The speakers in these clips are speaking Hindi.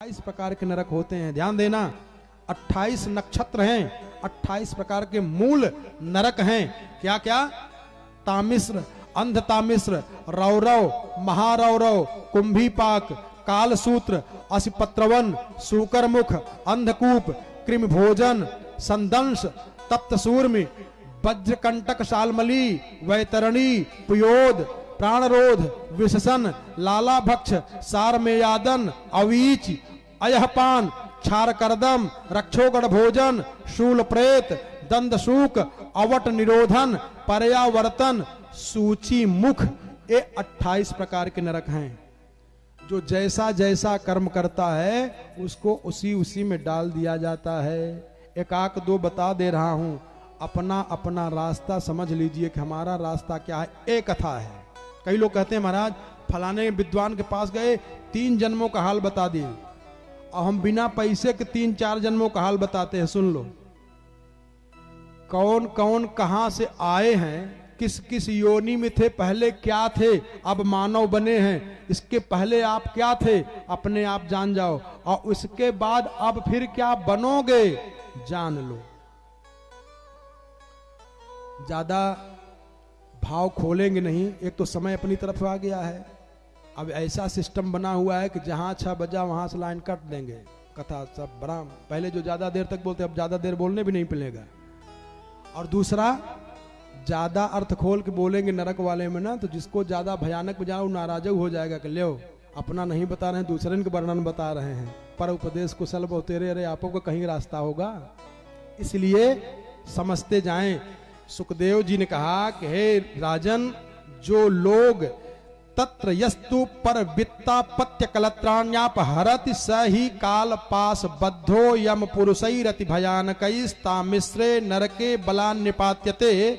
28 प्रकार के नरक होते हैं, ध्यान देना। 28 नक्षत्र हैं, 28 प्रकार के मूल नरक हैं। क्या क्या? तामिश्र, अंध तामिश्र, रौरव, महारौरव, कुंभीपाक, कालसूत्र, असिपत्रवन, सूकरमुख, अंधकूप, कृमिभोजन, संदंश, तप्त सूर्मी, वज्रकंटक, शालमली, वैतरणी, पुयोद, प्राणरोध, विशसन, लालाभक्ष, सारमेयादन, अवीच, अयहपान, क्षारकर्दम, रक्षोगढ़ भोजन, शूल प्रेत, दंदशूक, अवट निरोधन, पर्यावर्तन, सूची मुख। ये 28 प्रकार के नरक हैं। जो जैसा जैसा कर्म करता है उसको उसी उसी में डाल दिया जाता है। एक आक दो बता दे रहा हूं, अपना अपना रास्ता समझ लीजिए कि हमारा रास्ता क्या है। एक कथा है, कई लोग कहते हैं महाराज फलाने विद्वान के पास गए, 3 जन्मों का हाल बता दिए, और हम बिना पैसे के 3-4 जन्मों का हाल बताते हैं। सुन लो, कौन कौन कहां से आए हैं, किस किस योनि में थे, पहले क्या थे, अब मानव बने हैं, इसके पहले आप क्या थे, अपने आप जान जाओ, और उसके बाद अब फिर क्या बनोगे जान लो। ज्यादा भाव खोलेंगे नहीं, एक तो समय अपनी तरफ आ गया है। अब ऐसा सिस्टम बना हुआ है कि जहां 6 बजा वहां से लाइन काट देंगे, कथा सब बड़ा। पहले जो ज्यादा देर तक बोलते अब ज्यादा देर बोलने भी नहीं मिलेगा। और दूसरा, ज्यादा अर्थ खोल के बोलेंगे नरक वाले में ना, तो जिसको ज्यादा भयानक बजाओ नाराज हो जाएगा कि लो अपना नहीं बता रहे हैं, दूसरे के वर्णन बता रहे हैं। पर उपदेश कुशल बहु तेरे, अरे आपो को कहीं रास्ता होगा। इसलिए समझते जाएं। सुखदेव जी ने कहा कि हे राजन, जो लोग तत्र यस्तु पर वित्तापत्य कलत्राण्याप हरति स ही काल पास बद्धो यम पुरुषैरति भयानकैस्तामिश्रे नरके बलान निपात्यते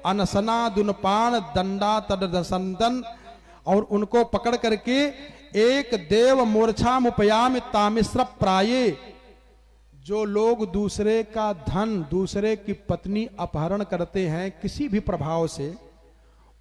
अनसना दुनपान दंडा तदसंदन। और उनको पकड़ करके एक देव मूर्छा मुपयाम तामिश्र प्राये। जो लोग दूसरे का धन, दूसरे की पत्नी अपहरण करते हैं किसी भी प्रभाव से,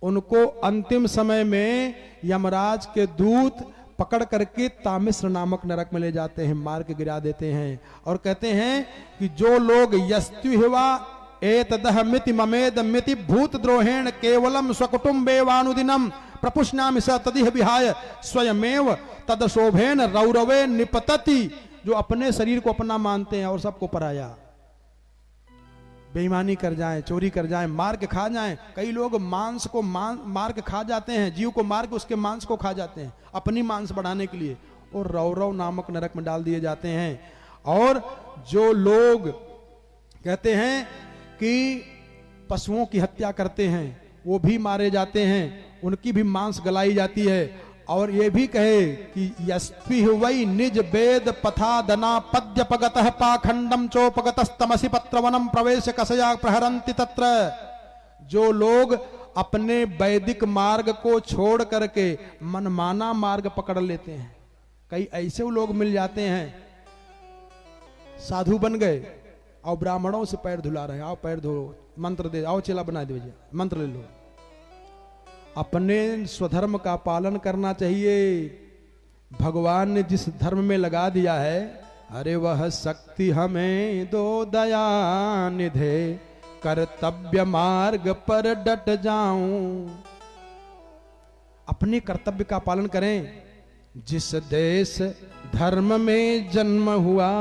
उनको अंतिम समय में यमराज के दूत पकड़ करके तामिश्र नामक नरक में ले जाते हैं, मार के गिरा देते हैं। और कहते हैं कि जो लोग यस्तुहिवा एतदह मिति ममेद मिति भूतद्रोहेण केवलम स्वकुटुम्बेवानुदिनम प्रपुष्णामि स तदिह विहाय स्वयमेव तदशोभेन रौरवे निपतति। जो अपने शरीर को अपना मानते हैं और सबको पराया, बेईमानी कर जाएं, चोरी कर जाएं, मार के खा जाएं। कई लोग मांस को मार के खा जाते हैं, जीव को मार के उसके मांस को खा जाते हैं अपनी मांस बढ़ाने के लिए, और रौरव नामक नरक में डाल दिए जाते हैं। और जो लोग कहते हैं कि पशुओं की हत्या करते हैं वो भी मारे जाते हैं, उनकी भी मांस गलाई जाती है। और ये भी कहे कि यस्पि वै निज वेद पथा दना पद्य पगतः पाखंडम चोपगतस्तमसि पत्रवनम प्रवेश कसया प्रहरन्ति तत्र। जो लोग अपने वैदिक मार्ग को छोड़ करके मनमाना मार्ग पकड़ लेते हैं, कई ऐसे लोग मिल जाते हैं, साधु बन गए और ब्राह्मणों से पैर धुला रहे, आओ पैर धो, मंत्र दे, आओ चेला बना दीजिए, मंत्र ले लो। अपने स्वधर्म का पालन करना चाहिए। भगवान ने जिस धर्म में लगा दिया है, अरे वह शक्ति हमें दो दया निधे, कर्तव्य मार्ग पर डट जाऊं। अपने कर्तव्य का पालन करें। जिस देश धर्म में जन्म हुआ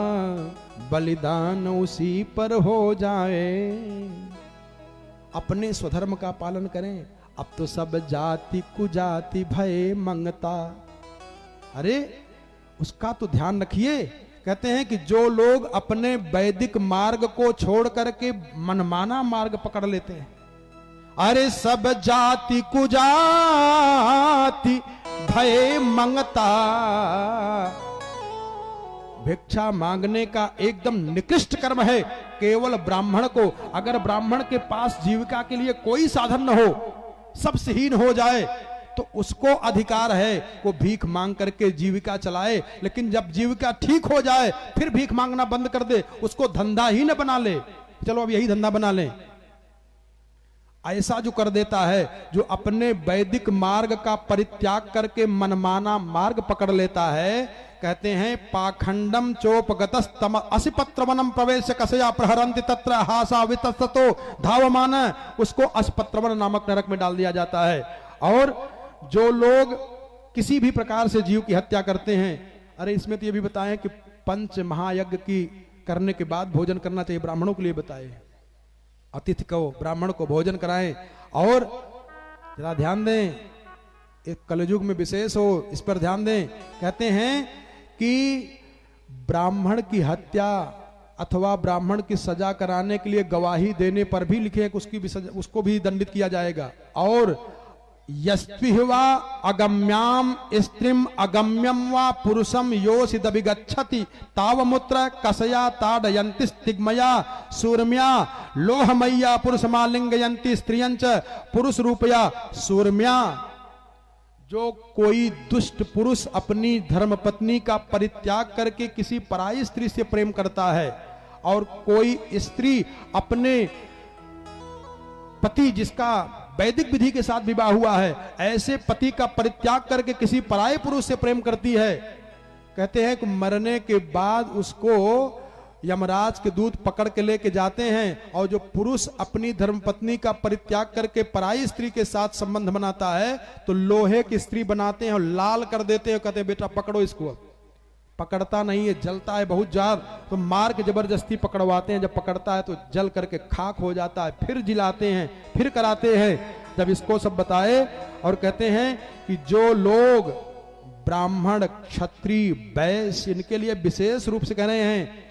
बलिदान उसी पर हो जाए। अपने स्वधर्म का पालन करें। अब तो सब जाति कुजाति भय मंगता, अरे उसका तो ध्यान रखिए। कहते हैं कि जो लोग अपने वैदिक मार्ग को छोड़ करके मनमाना मार्ग पकड़ लेते हैं, अरे सब जाति कुजाति भय मंगता। भिक्षा मांगने का एकदम निकृष्ट कर्म है केवल ब्राह्मण को। अगर ब्राह्मण के पास जीविका के लिए कोई साधन न हो, सब सेहीन हो जाए, तो उसको अधिकार है वो भीख मांग करके जीविका चलाए। लेकिन जब जीविका ठीक हो जाए फिर भीख मांगना बंद कर दे, उसको धंधा ही न बना ले, चलो अब यही धंधा बना ले। ऐसा जो कर देता है, जो अपने वैदिक मार्ग का परित्याग करके मनमाना मार्ग पकड़ लेता है, कहते हैं पाखंडम चोपगतस्तम असिपत्रवनम प्रवेश कसया प्रहरंति तत्र हासा वितस्तो धावमान, उसको असिपत्रवन नामक नरक में डाल दिया जाता है। और जो लोग किसी भी प्रकार से जीव की हत्या करते हैं, अरे इसमें तो ये भी बताएं कि पंच महायज्ञ की करने के बाद भोजन करना चाहिए, ब्राह्मणों के लिए बताए, अतिथि को ब्राह्मण को भोजन कराएं। और जरा ध्यान दें, एक कलयुग में विशेष हो, इस पर ध्यान दें। कहते हैं कि ब्राह्मण की हत्या अथवा ब्राह्मण की सजा कराने के लिए गवाही देने पर भी लिखे कि उसको भी दंडित किया जाएगा। और यस्विवा अगम्याम स्त्रीम अगम्यम वा पुरुषम योषिदभिगच्छति तावमुत्र कसया ताडयन्ति स्तिग्मया सूर्म्या लोहमय्या पुरुषमालिंगयन्ति स्त्रियंच पुरुष रूपया सूर्म्या। जो कोई दुष्ट पुरुष अपनी धर्मपत्नी का परित्याग करके किसी पराई स्त्री से प्रेम करता है, और कोई स्त्री अपने पति जिसका वैदिक विधि के साथ विवाह हुआ है, ऐसे पति का परित्याग करके किसी पराये पुरुष से प्रेम करती है, कहते हैं कि मरने के बाद उसको यमराज के दूत पकड़ के लेके जाते हैं। और जो पुरुष अपनी धर्मपत्नी का परित्याग करके पराई स्त्री के साथ संबंध बनाता है तो लोहे की स्त्री बनाते हैं और लाल कर देते हैं, कहते हैं बेटा पकड़ो इसको। अब पकड़ता नहीं है, जलता है बहुत जार, तो मार के जबरदस्ती पकड़वाते हैं। जब पकड़ता है तो जल करके खाक हो जाता है, फिर जिलाते हैं, फिर कराते हैं। जब इसको सब बताए और कहते हैं कि जो लोग ब्राह्मण क्षत्रिय वैश्य, इनके लिए विशेष रूप से कह रहे हैं,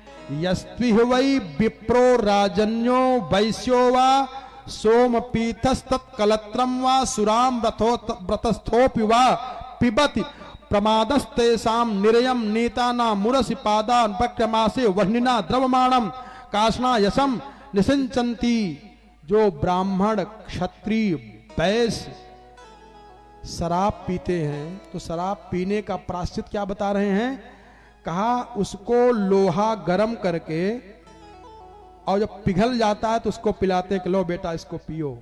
यस्त्विह वै विप्रो राजन्यो वैश्यो वा सोमपीठस्तत्कलत्रम वा सुराम व्रतस्थोपि वा पिबति प्रमादस्तेषां निरयम नीताना मुरसि पादान पक्रमासे वह्निना द्रवमाणम काशना यशम निसिंचन्ति। जो ब्राह्मण क्षत्रिय वैश्य शराब पीते हैं तो शराब पीने का प्रायश्चित क्या बता रहे हैं? कहा उसको लोहा गरम करके और जब पिघल जाता है तो उसको पिलाते कि लो बेटा इसको पियो,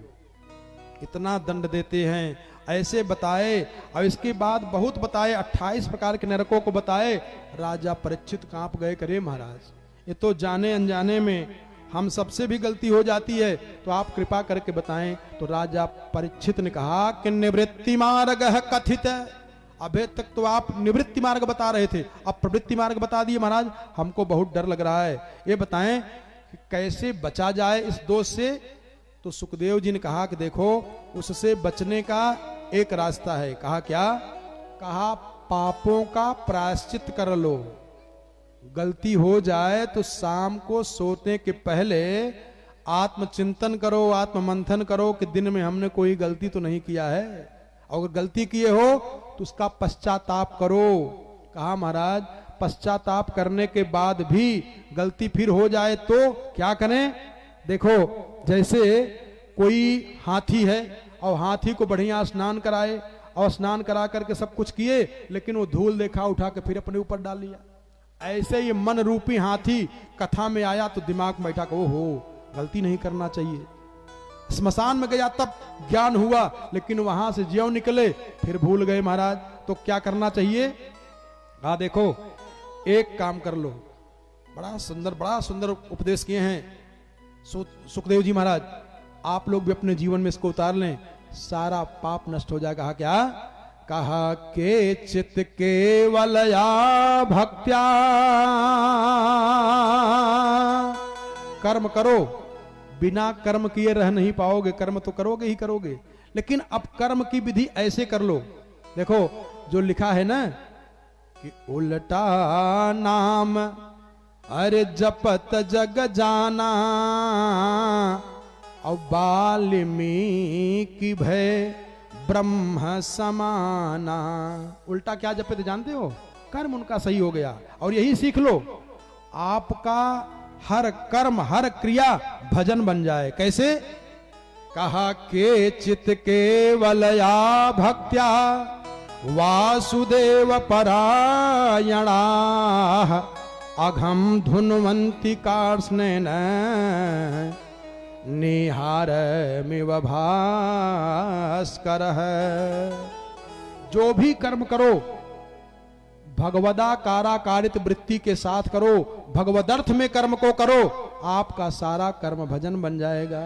इतना दंड देते हैं, ऐसे बताए। और इसके बाद बहुत बताए, 28 प्रकार के नरकों को बताए। राजा परीक्षित कांप गए, करे महाराज ये तो जाने अनजाने में हम सबसे भी गलती हो जाती है, तो आप कृपा करके बताएं। तो राजा परीक्षित ने कहा कि निवृत्ति मार्ग कथित, अभी तक तो आप निवृत्ति मार्ग बता रहे थे, अब प्रवृत्ति मार्ग बता दिए महाराज, हमको बहुत डर लग रहा है, ये बताएं कि कैसे बचा जाए इस दोष से। तो सुखदेव जी ने कहा कि देखो उससे बचने का एक रास्ता है। कहा क्या? कहा पापों का प्रायश्चित कर लो। गलती हो जाए तो शाम को सोते के पहले आत्मचिंतन करो, आत्ममंथन करो कि दिन में हमने कोई गलती तो नहीं किया है, और अगर गलती किए हो तो उसका पश्चाताप करो। कहा महाराज पश्चाताप करने के बाद भी गलती फिर हो जाए तो क्या करें? देखो जैसे कोई हाथी है और हाथी को बढ़िया स्नान कराए और स्नान करा करके सब कुछ किए, लेकिन वो धूल देखा उठा के फिर अपने ऊपर डाल लिया। ऐसे ये मन रूपी हाथी कथा में आया तो दिमाग में बैठा, ओहो गलती नहीं करना चाहिए। स्मशान में गया तब ज्ञान हुआ, लेकिन वहां से ज्यों निकले फिर भूल गए महाराज। तो क्या करना चाहिए? देखो एक काम कर लो, बड़ा सुंदर उपदेश किए हैं सुखदेव जी महाराज, आप लोग भी अपने जीवन में इसको उतार लें, सारा पाप नष्ट हो जाएगा। क्या? कहा के चित्त केवलया भक्त्या, कर्म करो, बिना कर्म किए रह नहीं पाओगे, कर्म तो करोगे ही करोगे, लेकिन अब कर्म की विधि ऐसे कर लो। देखो जो लिखा है ना कि उल्टा नाम अरे जपत जग जाना, और वाल्मीकि भय ब्रह्म समाना। उल्टा क्या जपे थे जानते हो? कर्म उनका सही हो गया। और यही सीख लो, आपका हर कर्म हर क्रिया भजन बन जाए। कैसे? कहा के चित्त केवलया भक्त्या वासुदेव परायणा, अघम धुन्वन्ति कार्ष्णेन निहारमिव भास्कर। जो भी कर्म करो भगवदा काराकारित वृत्ति के साथ करो, भगवदर्थ में कर्म को करो, आपका सारा कर्म भजन बन जाएगा।